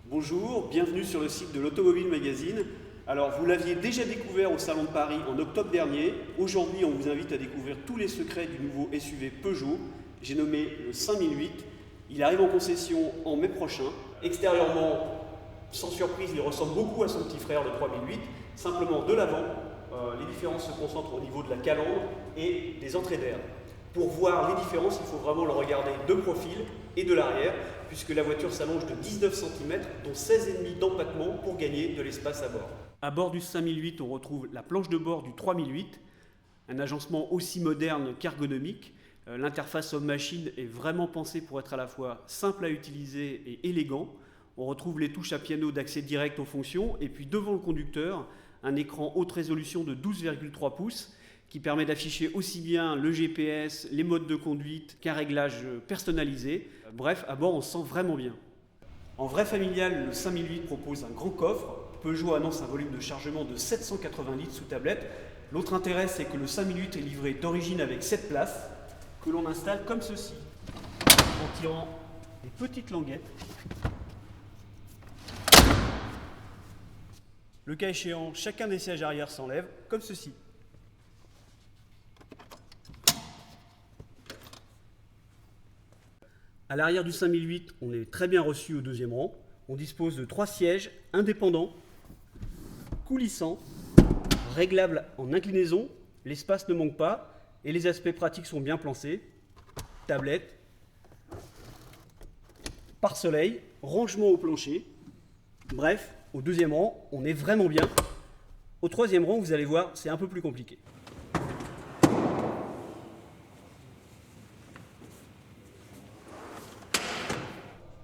Bonjour, bienvenue sur le site de l'Automobile Magazine. Alors, vous l'aviez déjà découvert au Salon de Paris en octobre dernier. Aujourd'hui, on vous invite à découvrir tous les secrets du nouveau SUV Peugeot. J'ai nommé le 5008. Il arrive en concession en mai prochain. Extérieurement, sans surprise, il ressemble beaucoup à son petit frère, le 3008. Simplement de l'avant, les différences se concentrent au niveau de la calandre et des entrées d'air. Pour voir les différences, il faut vraiment le regarder de profil et de l'arrière, puisque la voiture s'allonge de 19 cm, dont 16,5 d'empattement pour gagner de l'espace à bord. À bord du 5008, on retrouve la planche de bord du 3008, un agencement aussi moderne qu'ergonomique. L'interface homme-machine est vraiment pensée pour être à la fois simple à utiliser et élégant. On retrouve les touches à piano d'accès direct aux fonctions, et puis devant le conducteur, un écran haute résolution de 12,3 pouces qui permet d'afficher aussi bien le GPS, les modes de conduite qu'un réglage personnalisé. Bref, à bord, on se sent vraiment bien. En vrai familial, le 5008 propose un grand coffre. Peugeot annonce un volume de chargement de 780 litres sous tablette. L'autre intérêt, c'est que le 5008 est livré d'origine avec 7 places que l'on installe comme ceci, en tirant des petites languettes. Le cas échéant, chacun des sièges arrière s'enlève comme ceci. À l'arrière du 5008, on est très bien reçu au deuxième rang. On dispose de 3 sièges indépendants, coulissants, réglables en inclinaison. L'espace ne manque pas et les aspects pratiques sont bien placés. Tablette, pare-soleil, rangement au plancher. Bref, au deuxième rang, on est vraiment bien. Au troisième rang, vous allez voir, c'est un peu plus compliqué.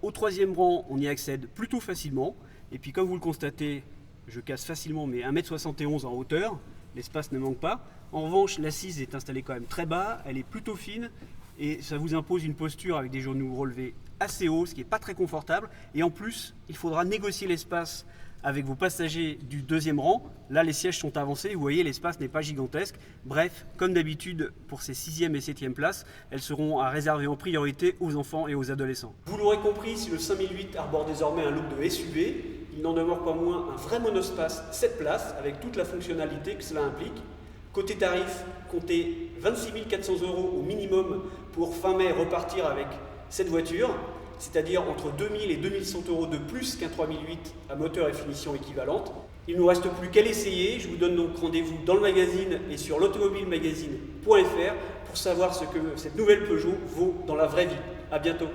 Au troisième rang, on y accède plutôt facilement. Et puis comme vous le constatez, je casse facilement mes 1,71 m en hauteur. L'espace ne manque pas. En revanche, l'assise est installée quand même très bas. Elle est plutôt fine. Et ça vous impose une posture avec des genoux relevés assez hauts, ce qui n'est pas très confortable. Et en plus, il faudra négocier l'espace avec vos passagers du deuxième rang. Là, les sièges sont avancés. Vous voyez, l'espace n'est pas gigantesque. Bref, comme d'habitude, pour ces 6e et 7e places, elles seront à réserver en priorité aux enfants et aux adolescents. Vous l'aurez compris, si le 5008 arbore désormais un look de SUV, il n'en demeure pas moins un vrai monospace 7 places avec toute la fonctionnalité que cela implique. Côté tarif, comptez 26 400 € au minimum pour fin mai repartir avec cette voiture, c'est-à-dire entre 2000 et 2100 € de plus qu'un 3008 à moteur et finition équivalente. Il ne nous reste plus qu'à l'essayer. Je vous donne donc rendez-vous dans le magazine et sur l'automobilemagazine.fr pour savoir ce que cette nouvelle Peugeot vaut dans la vraie vie. À bientôt.